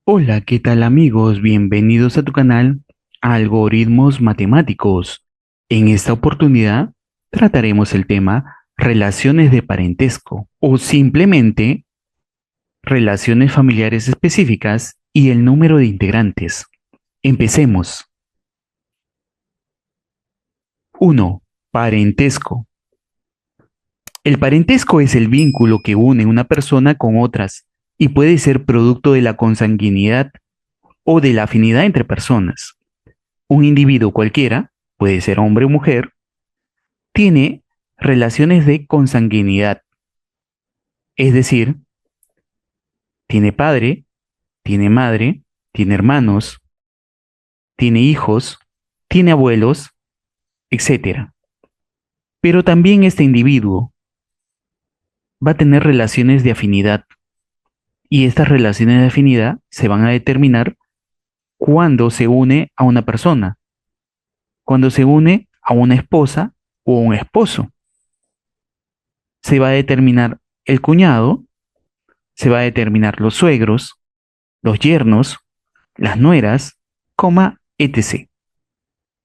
Hola, ¿qué tal amigos? Bienvenidos a tu canal Algoritmos Matemáticos. En esta oportunidad trataremos el tema relaciones de parentesco o simplemente relaciones familiares específicas y el número de integrantes. Empecemos. Uno. Parentesco. El parentesco es el vínculo que une una persona con otras y puede ser producto de la consanguinidad o de la afinidad entre personas. Un individuo cualquiera, puede ser hombre o mujer, tiene relaciones de consanguinidad, es decir, tiene padre, tiene madre, tiene hermanos, tiene hijos, tiene abuelos, etcétera. Pero también este individuo va a tener relaciones de afinidad y estas relaciones de afinidad se van a determinar cuando se une a una persona, cuando se une a una esposa o un esposo. Se va a determinar el cuñado, se va a determinar los suegros, los yernos, las nueras, etc.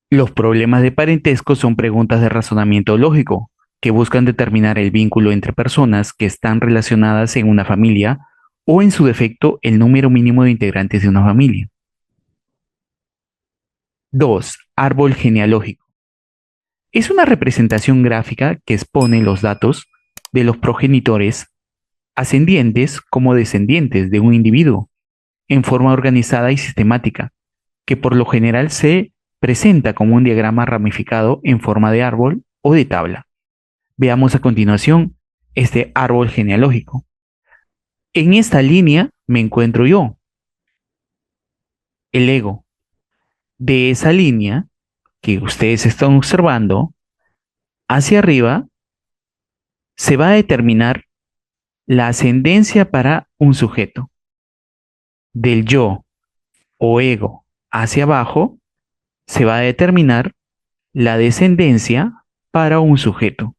Los problemas de parentesco son preguntas de razonamiento lógico que buscan determinar el vínculo entre personas que están relacionadas en una familia o en su defecto el número mínimo de integrantes de una familia. 2. Árbol genealógico. Es una representación gráfica que expone los datos de los progenitores ascendientes como descendientes de un individuo en forma organizada y sistemática, que por lo general se presenta como un diagrama ramificado en forma de árbol o de tabla. Veamos a continuación este árbol genealógico. En esta línea me encuentro yo, el ego. De esa línea que ustedes están observando, hacia arriba se va a determinar la ascendencia para un sujeto. Del yo o ego hacia abajo se va a determinar la descendencia para un sujeto.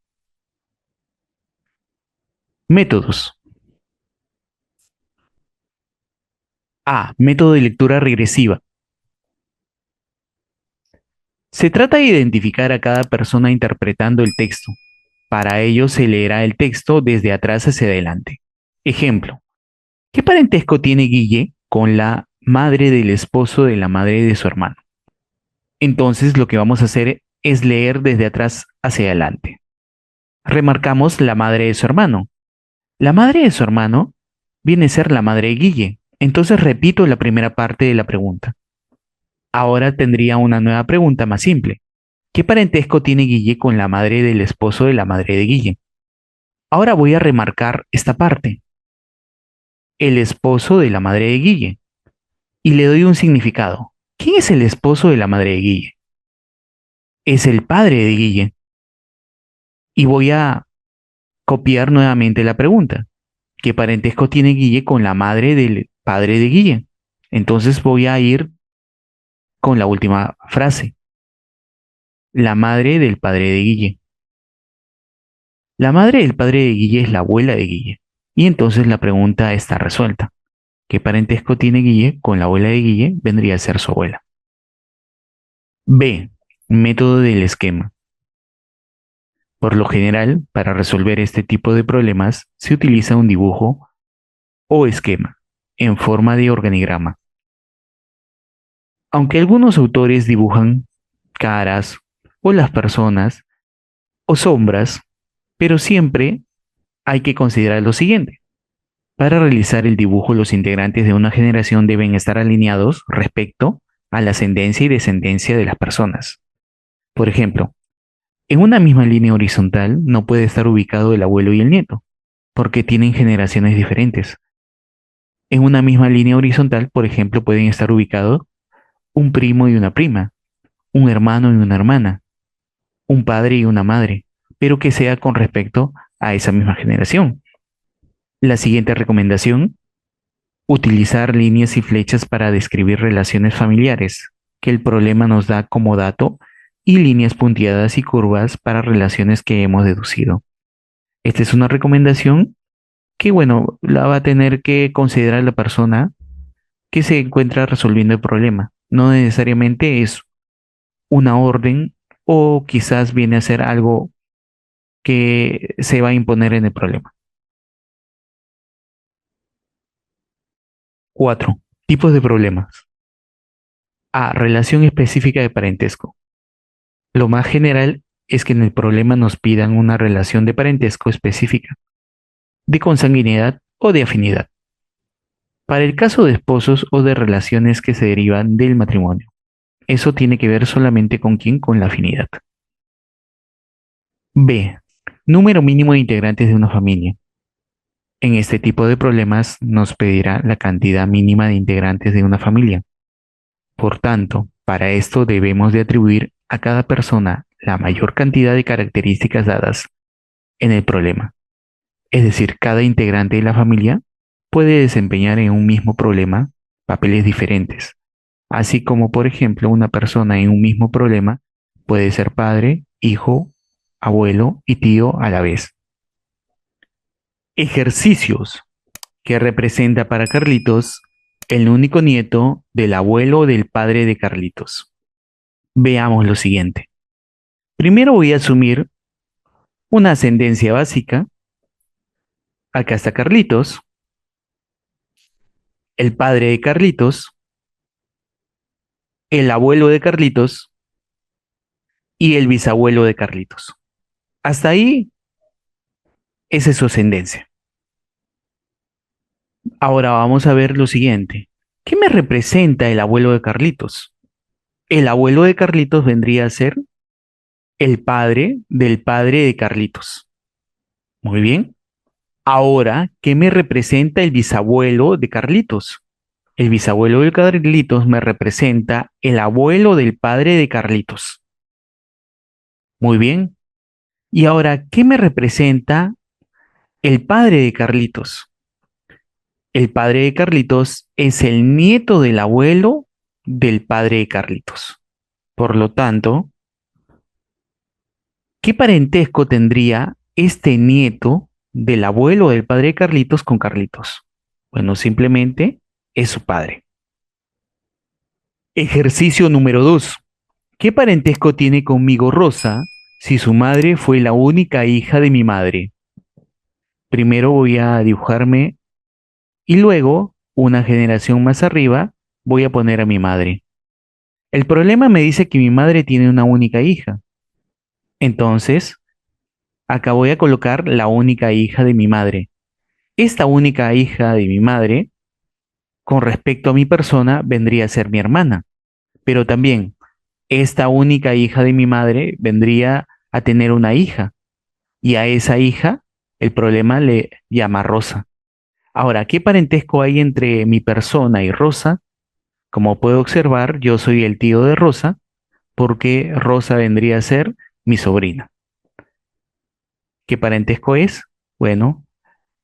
Métodos. A. Método de lectura regresiva. Se trata de identificar a cada persona interpretando el texto. Para ello se leerá el texto desde atrás hacia adelante. Ejemplo. ¿Qué parentesco tiene Guille con la madre del esposo de la madre de su hermano? Entonces lo que vamos a hacer es leer desde atrás hacia adelante. Remarcamos la madre de su hermano. La madre de su hermano viene a ser la madre de Guille. Entonces repito la primera parte de la pregunta. Ahora tendría una nueva pregunta más simple. ¿Qué parentesco tiene Guille con la madre del esposo de la madre de Guille? Ahora voy a remarcar esta parte. El esposo de la madre de Guille. Y le doy un significado. ¿Quién es el esposo de la madre de Guille? Es el padre de Guille. Y voy a copiar nuevamente la pregunta. ¿Qué parentesco tiene Guille con la madre del padre de Guille? Entonces voy a ir con la última frase. La madre del padre de Guille. La madre del padre de Guille es la abuela de Guille. Y entonces la pregunta está resuelta. ¿Qué parentesco tiene Guille con la abuela de Guille? Vendría a ser su abuela. B. Método del esquema. Por lo general, para resolver este tipo de problemas, se utiliza un dibujo o esquema en forma de organigrama. Aunque algunos autores dibujan caras o las personas o sombras, pero siempre hay que considerar lo siguiente. Para realizar el dibujo, los integrantes de una generación deben estar alineados respecto a la ascendencia y descendencia de las personas. Por ejemplo, en una misma línea horizontal no puede estar ubicado el abuelo y el nieto, porque tienen generaciones diferentes. En una misma línea horizontal, por ejemplo, pueden estar ubicados un primo y una prima, un hermano y una hermana, un padre y una madre, pero que sea con respecto a esa misma generación. La siguiente recomendación: utilizar líneas y flechas para describir relaciones familiares, que el problema nos da como dato, y líneas punteadas y curvas para relaciones que hemos deducido. Esta es una recomendación que, bueno, la va a tener que considerar la persona que se encuentra resolviendo el problema. No necesariamente es una orden o quizás viene a ser algo que se va a imponer en el problema. 4. Tipos de problemas. A. Relación específica de parentesco. Lo más general es que en el problema nos pidan una relación de parentesco específica, de consanguinidad o de afinidad, para el caso de esposos o de relaciones que se derivan del matrimonio. Eso tiene que ver solamente con quién, con la afinidad. B. Número mínimo de integrantes de una familia. En este tipo de problemas nos pedirá la cantidad mínima de integrantes de una familia. Por tanto, para esto debemos de atribuir a cada persona la mayor cantidad de características dadas en el problema. Es decir, cada integrante de la familia puede desempeñar en un mismo problema papeles diferentes, así como, por ejemplo, una persona en un mismo problema puede ser padre, hijo, abuelo y tío a la vez. Ejercicios que representa para Carlitos el único nieto del abuelo o del padre de Carlitos. Veamos lo siguiente. Primero voy a asumir una ascendencia básica. Acá está Carlitos, el padre de Carlitos, el abuelo de Carlitos y el bisabuelo de Carlitos. Hasta ahí, esa es su ascendencia. Ahora vamos a ver lo siguiente. ¿Qué me representa el abuelo de Carlitos? El abuelo de Carlitos vendría a ser el padre del padre de Carlitos. Muy bien. Ahora, ¿qué me representa el bisabuelo de Carlitos? El bisabuelo de Carlitos me representa el abuelo del padre de Carlitos. Muy bien. Y ahora, ¿qué me representa el padre de Carlitos? El padre de Carlitos es el nieto del abuelo del padre de Carlitos. Por lo tanto, ¿qué parentesco tendría este nieto del abuelo del padre de Carlitos con Carlitos? Bueno, simplemente es su padre. Ejercicio número 2. ¿Qué parentesco tiene conmigo Rosa si su madre fue la única hija de mi madre? Primero voy a dibujarme y luego, una generación más arriba, voy a poner a mi madre. El problema me dice que mi madre tiene una única hija. Entonces, acá voy a colocar la única hija de mi madre. Esta única hija de mi madre, con respecto a mi persona, vendría a ser mi hermana. Pero también, esta única hija de mi madre vendría a tener una hija. Y a esa hija, el problema le llama Rosa. Ahora, ¿qué parentesco hay entre mi persona y Rosa? Como puedo observar, yo soy el tío de Rosa porque Rosa vendría a ser mi sobrina. ¿Qué parentesco es? Bueno,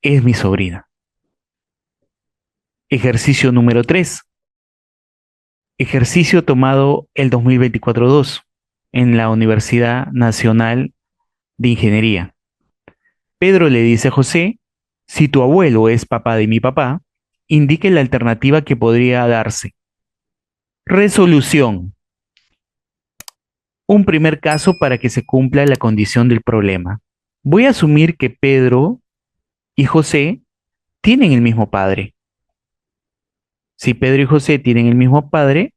es mi sobrina. Ejercicio número 3. Ejercicio tomado el 2024-2 en la Universidad Nacional de Ingeniería. Pedro le dice a José, si tu abuelo es papá de mi papá, indique la alternativa que podría darse. Resolución. Un primer caso para que se cumpla la condición del problema. Voy a asumir que Pedro y José tienen el mismo padre. Si Pedro y José tienen el mismo padre,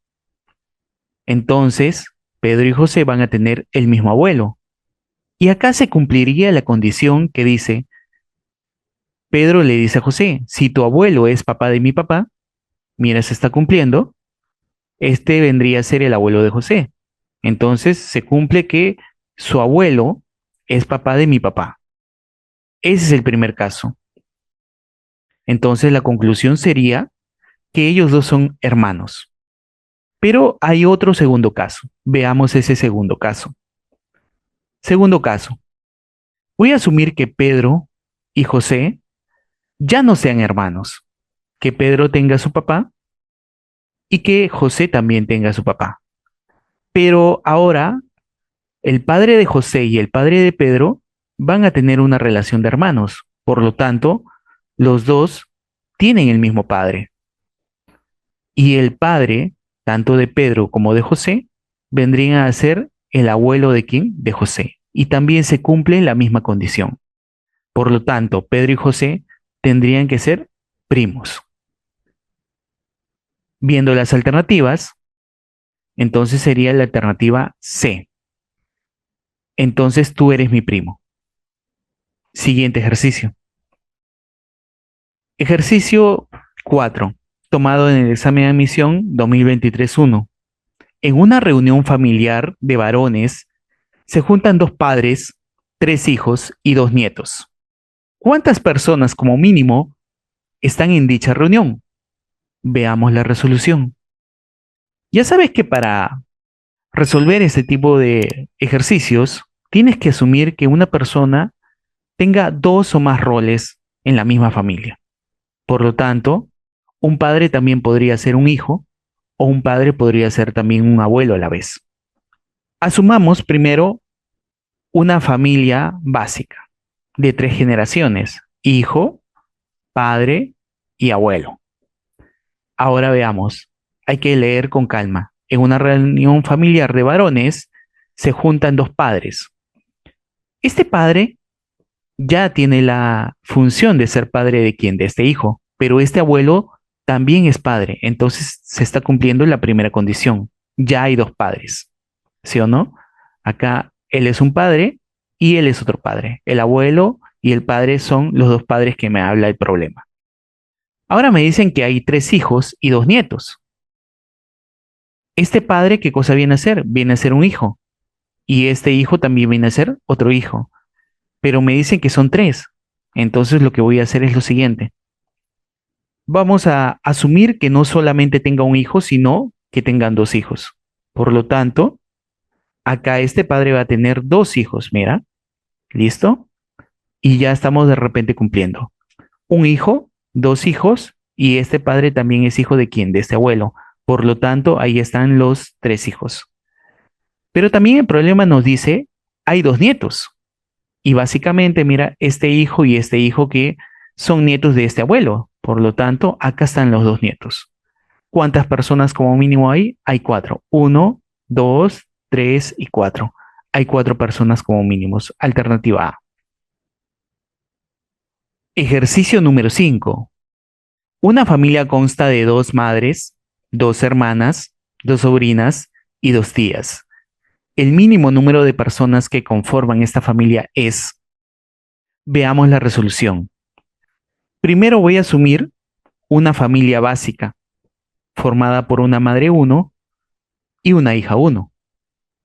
entonces Pedro y José van a tener el mismo abuelo. Y acá se cumpliría la condición que dice, Pedro le dice a José, si tu abuelo es papá de mi papá, mira, se está cumpliendo, este vendría a ser el abuelo de José. Entonces se cumple que su abuelo es papá de mi papá. Ese es el primer caso. Entonces la conclusión sería que ellos dos son hermanos. Pero hay otro segundo caso. Veamos ese segundo caso. Segundo caso. Voy a asumir que Pedro y José ya no sean hermanos, que Pedro tenga su papá y que José también tenga su papá. Pero ahora el padre de José y el padre de Pedro van a tener una relación de hermanos. Por lo tanto, los dos tienen el mismo padre. Y el padre, tanto de Pedro como de José, vendrían a ser el abuelo de quién? De José. Y también se cumple la misma condición. Por lo tanto, Pedro y José tendrían que ser primos. Viendo las alternativas, entonces sería la alternativa C. Entonces tú eres mi primo. Siguiente ejercicio. Ejercicio 4, tomado en el examen de admisión 2023-1. En una reunión familiar de varones, se juntan dos padres, tres hijos y dos nietos. ¿Cuántas personas como mínimo están en dicha reunión? Veamos la resolución. Ya sabes que para resolver este tipo de ejercicios, tienes que asumir que una persona tenga dos o más roles en la misma familia. Por lo tanto, un padre también podría ser un hijo o un padre podría ser también un abuelo a la vez. Asumamos primero una familia básica de tres generaciones, hijo, padre y abuelo. Ahora veamos, hay que leer con calma. En una reunión familiar de varones se juntan dos padres. Este padre ya tiene la función de ser padre de quién, de este hijo, pero este abuelo también es padre, entonces se está cumpliendo la primera condición. Ya hay dos padres, ¿sí o no? Acá él es un padre y él es otro padre. El abuelo y el padre son los dos padres que me habla el problema. Ahora me dicen que hay tres hijos y dos nietos. Este padre, ¿qué cosa viene a ser? Viene a ser un hijo. Y este hijo también viene a ser otro hijo. Pero me dicen que son tres. Entonces lo que voy a hacer es lo siguiente. Vamos a asumir que no solamente tenga un hijo, sino que tengan dos hijos. Por lo tanto, acá este padre va a tener dos hijos, mira, ¿listo? Y ya estamos de repente cumpliendo. Un hijo, dos hijos, y este padre también es hijo de quién, de este abuelo. Por lo tanto, ahí están los tres hijos. Pero también el problema nos dice, hay dos nietos. Y básicamente, mira, este hijo y este hijo que son nietos de este abuelo. Por lo tanto, acá están los dos nietos. ¿Cuántas personas como mínimo hay? Hay cuatro. Uno, dos, tres y cuatro. Hay cuatro personas como mínimos. Alternativa A. Ejercicio número 5. Una familia consta de dos madres, dos hermanas, dos sobrinas y dos tías. El mínimo número de personas que conforman esta familia es, veamos la resolución. Primero voy a asumir una familia básica, formada por una madre uno y una hija uno.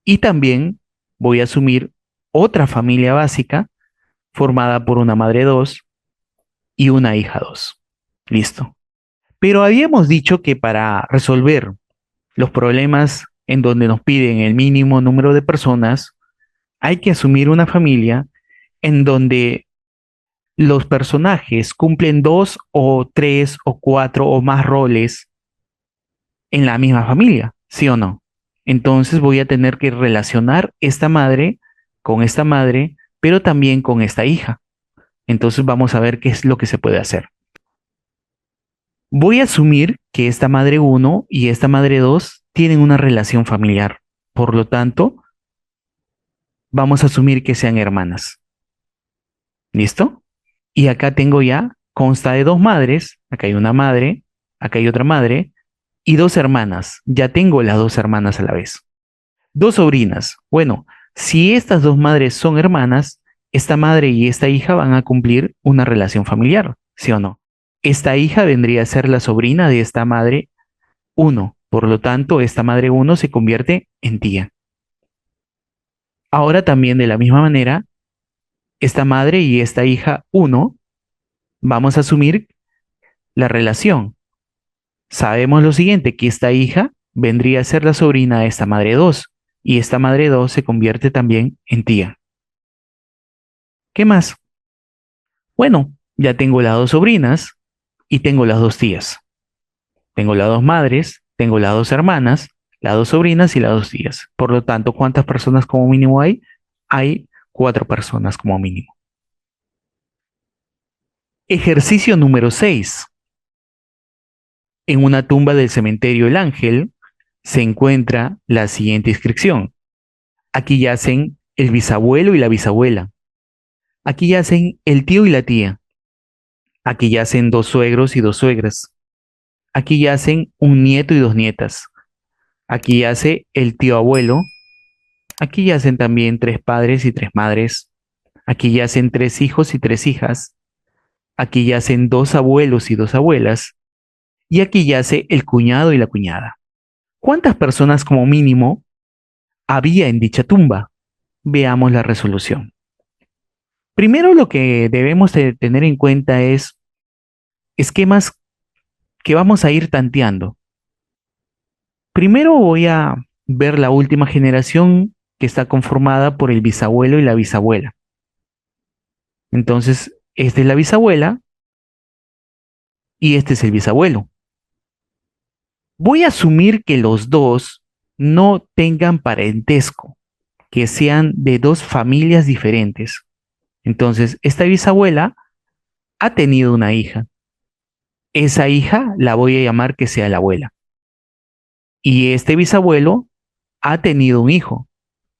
Y también voy a asumir otra familia básica, formada por una madre 2 y una hija 2. Listo. Pero habíamos dicho que para resolver los problemas en donde nos piden el mínimo número de personas, hay que asumir una familia en donde los personajes cumplen dos o tres o cuatro o más roles en la misma familia, ¿sí o no? Entonces voy a tener que relacionar esta madre con esta madre, pero también con esta hija. Entonces vamos a ver qué es lo que se puede hacer. Voy a asumir que esta madre uno y esta madre 2 tienen una relación familiar. Por lo tanto, vamos a asumir que sean hermanas. ¿Listo? Y acá tengo ya, consta de dos madres, acá hay una madre, acá hay otra madre, y dos hermanas. Ya tengo las dos hermanas a la vez. Dos sobrinas. Bueno, si estas dos madres son hermanas, esta madre y esta hija van a cumplir una relación familiar, ¿sí o no? Esta hija vendría a ser la sobrina de esta madre uno. Por lo tanto, esta madre uno se convierte en tía. Ahora también de la misma manera, esta madre y esta hija uno, vamos a asumir la relación. Sabemos lo siguiente, que esta hija vendría a ser la sobrina de esta madre 2 y esta madre 2 se convierte también en tía. ¿Qué más? Bueno, ya tengo las dos sobrinas y tengo las dos tías. Tengo las dos madres, tengo las dos hermanas, las dos sobrinas y las dos tías. Por lo tanto, ¿cuántas personas como mínimo hay? Hay cuatro personas como mínimo. Ejercicio número 6. En una tumba del cementerio El Ángel se encuentra la siguiente inscripción. Aquí yacen el bisabuelo y la bisabuela. Aquí yacen el tío y la tía. Aquí yacen dos suegros y dos suegras. Aquí yacen un nieto y dos nietas. Aquí yace el tío abuelo. Aquí yacen también tres padres y tres madres. Aquí yacen tres hijos y tres hijas. Aquí yacen dos abuelos y dos abuelas. Y aquí yace el cuñado y la cuñada. ¿Cuántas personas como mínimo había en dicha tumba? Veamos la resolución. Primero lo que debemos de tener en cuenta es esquemas que vamos a ir tanteando. Primero voy a ver la última generación que está conformada por el bisabuelo y la bisabuela. Entonces, esta es la bisabuela y este es el bisabuelo. Voy a asumir que los dos no tengan parentesco, que sean de dos familias diferentes. Entonces, esta bisabuela ha tenido una hija. Esa hija la voy a llamar que sea la abuela. Y este bisabuelo ha tenido un hijo.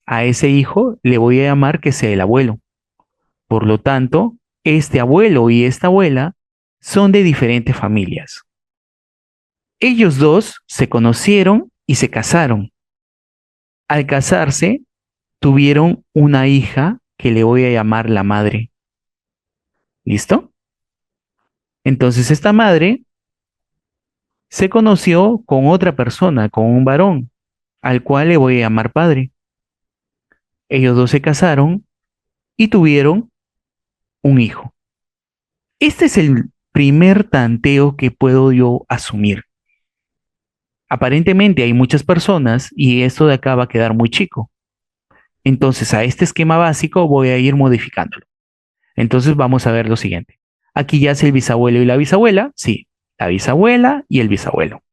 A ese hijo le voy a llamar que sea el abuelo. Por lo tanto, este abuelo y esta abuela son de diferentes familias. Ellos dos se conocieron y se casaron. Al casarse, tuvieron una hija que le voy a llamar la madre. ¿Listo? Entonces esta madre se conoció con otra persona, con un varón, al cual le voy a llamar padre. Ellos dos se casaron y tuvieron un hijo. Este es el primer tanteo que puedo yo asumir. Aparentemente hay muchas personas y esto de acá va a quedar muy chico. Entonces a este esquema básico voy a ir modificándolo. Entonces vamos a ver lo siguiente. Aquí yace el bisabuelo y la bisabuela. Sí, la bisabuela y el bisabuelo.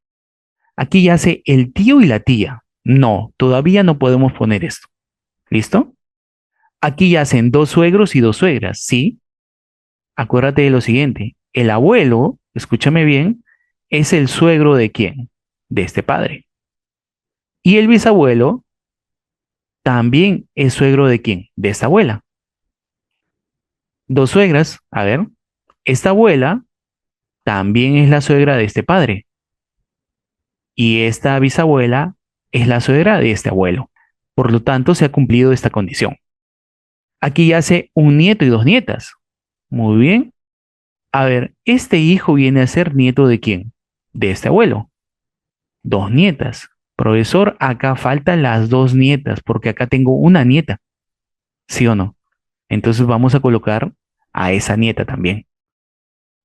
Aquí yace el tío y la tía. No, todavía no podemos poner esto. ¿Listo? Aquí yacen dos suegros y dos suegras. Sí, acuérdate de lo siguiente. El abuelo, escúchame bien, es el suegro de quién? De este padre. Y el bisabuelo también es suegro de quién? De esta abuela. Dos suegras, a ver, esta abuela también es la suegra de este padre. Y esta bisabuela es la suegra de este abuelo. Por lo tanto, se ha cumplido esta condición. Aquí yace un nieto y dos nietas. Muy bien. A ver, este hijo viene a ser nieto de quién? De este abuelo. Dos nietas. Profesor, acá faltan las dos nietas, porque acá tengo una nieta. ¿Sí o no? Entonces vamos a colocar a esa nieta también.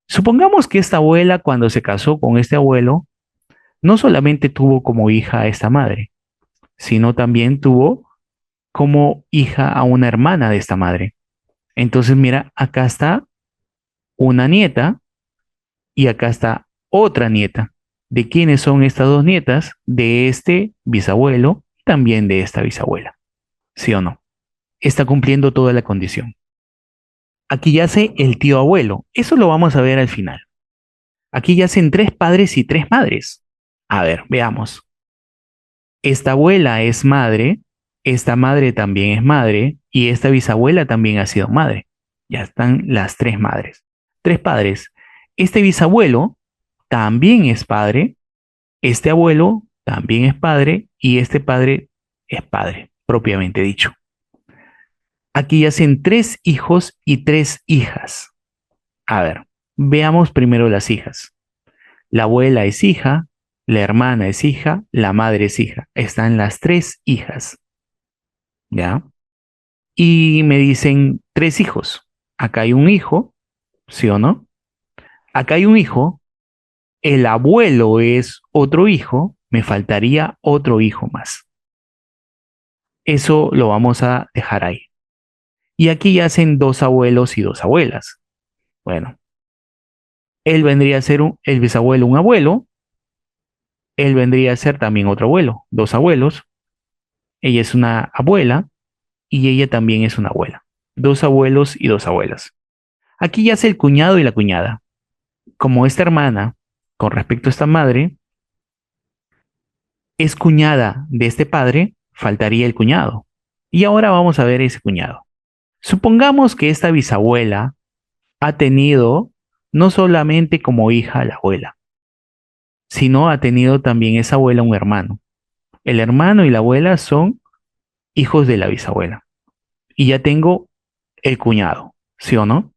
Supongamos que esta abuela, cuando se casó con este abuelo, no solamente tuvo como hija a esta madre, sino también tuvo como hija a una hermana de esta madre. Entonces, mira, acá está una nieta y acá está otra nieta. ¿De quiénes son estas dos nietas? De este bisabuelo y también de esta bisabuela. ¿Sí o no? Está cumpliendo toda la condición. Aquí yace el tío abuelo. Eso lo vamos a ver al final. Aquí yacen tres padres y tres madres. A ver, veamos. Esta abuela es madre, esta madre también es madre y esta bisabuela también ha sido madre. Ya están las tres madres. Tres padres. Este bisabuelo también es padre, este abuelo también es padre y este padre es padre, propiamente dicho. Aquí yacen tres hijos y tres hijas. A ver, veamos primero las hijas. La abuela es hija, la hermana es hija, la madre es hija. Están las tres hijas, ¿ya? Y me dicen tres hijos. Acá hay un hijo, ¿sí o no? Acá hay un hijo, el abuelo es otro hijo, me faltaría otro hijo más. Eso lo vamos a dejar ahí. Y aquí ya hacen dos abuelos y dos abuelas. Bueno, él vendría a ser el bisabuelo un abuelo, él vendría a ser también otro abuelo, dos abuelos, ella es una abuela y ella también es una abuela. Dos abuelos y dos abuelas. Aquí yace el cuñado y la cuñada. Como esta hermana Con respecto a esta madre, es cuñada de este padre, faltaría el cuñado. Y ahora vamos a ver ese cuñado. Supongamos que esta bisabuela ha tenido no solamente como hija a la abuela, sino ha tenido también esa abuela un hermano. El hermano y la abuela son hijos de la bisabuela. Y ya tengo el cuñado, ¿sí o no?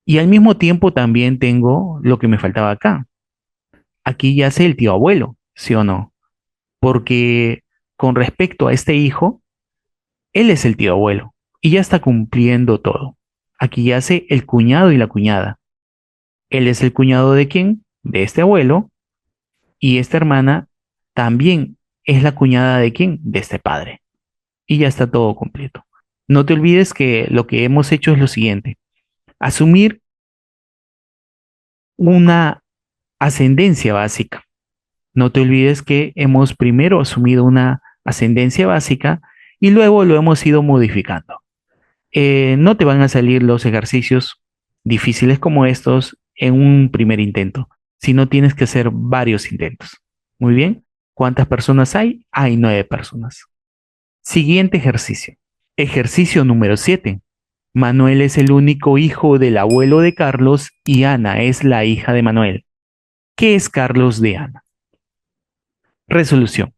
Y al mismo tiempo también tengo lo que me faltaba acá. Aquí ya sé el tío abuelo, ¿sí o no? Porque con respecto a este hijo, él es el tío abuelo y ya está cumpliendo todo. Aquí ya sé el cuñado y la cuñada. Él es el cuñado de quién? De este abuelo, y esta hermana también es la cuñada de quién? De este padre. Y ya está todo completo. No te olvides que lo que hemos hecho es lo siguiente: asumir una ascendencia básica. No te olvides que hemos primero asumido una ascendencia básica y luego lo hemos ido modificando. No te van a salir los ejercicios difíciles como estos en un primer intento, sino tienes que hacer varios intentos. Muy bien. ¿Cuántas personas hay? Hay 9 personas. Siguiente ejercicio. Ejercicio número 7. Manuel es el único hijo del abuelo de Carlos y Ana es la hija de Manuel. ¿Qué es Carlos de Ana? Resolución.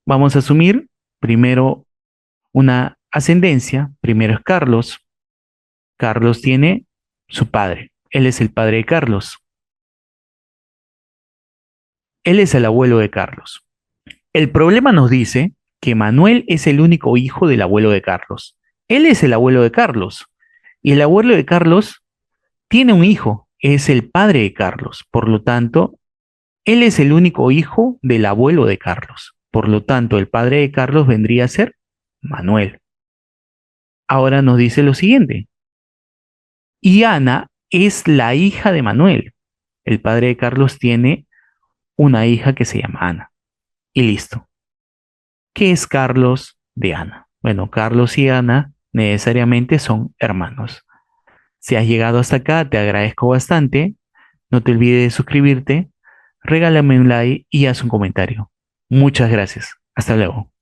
Vamos a asumir primero una ascendencia. Primero es Carlos. Carlos tiene su padre. Él es el padre de Carlos. Él es el abuelo de Carlos. El problema nos dice que Manuel es el único hijo del abuelo de Carlos. Él es el abuelo de Carlos. Y el abuelo de Carlos tiene un hijo. Es el padre de Carlos. Por lo tanto, él es el único hijo del abuelo de Carlos. Por lo tanto, el padre de Carlos vendría a ser Manuel. Ahora nos dice lo siguiente. Y Ana es la hija de Manuel. El padre de Carlos tiene una hija que se llama Ana. Y listo. ¿Qué es Carlos de Ana? Bueno, Carlos y Ana necesariamente son hermanos. Si has llegado hasta acá, te agradezco bastante. No te olvides de suscribirte, regálame un like y haz un comentario. Muchas gracias. Hasta luego.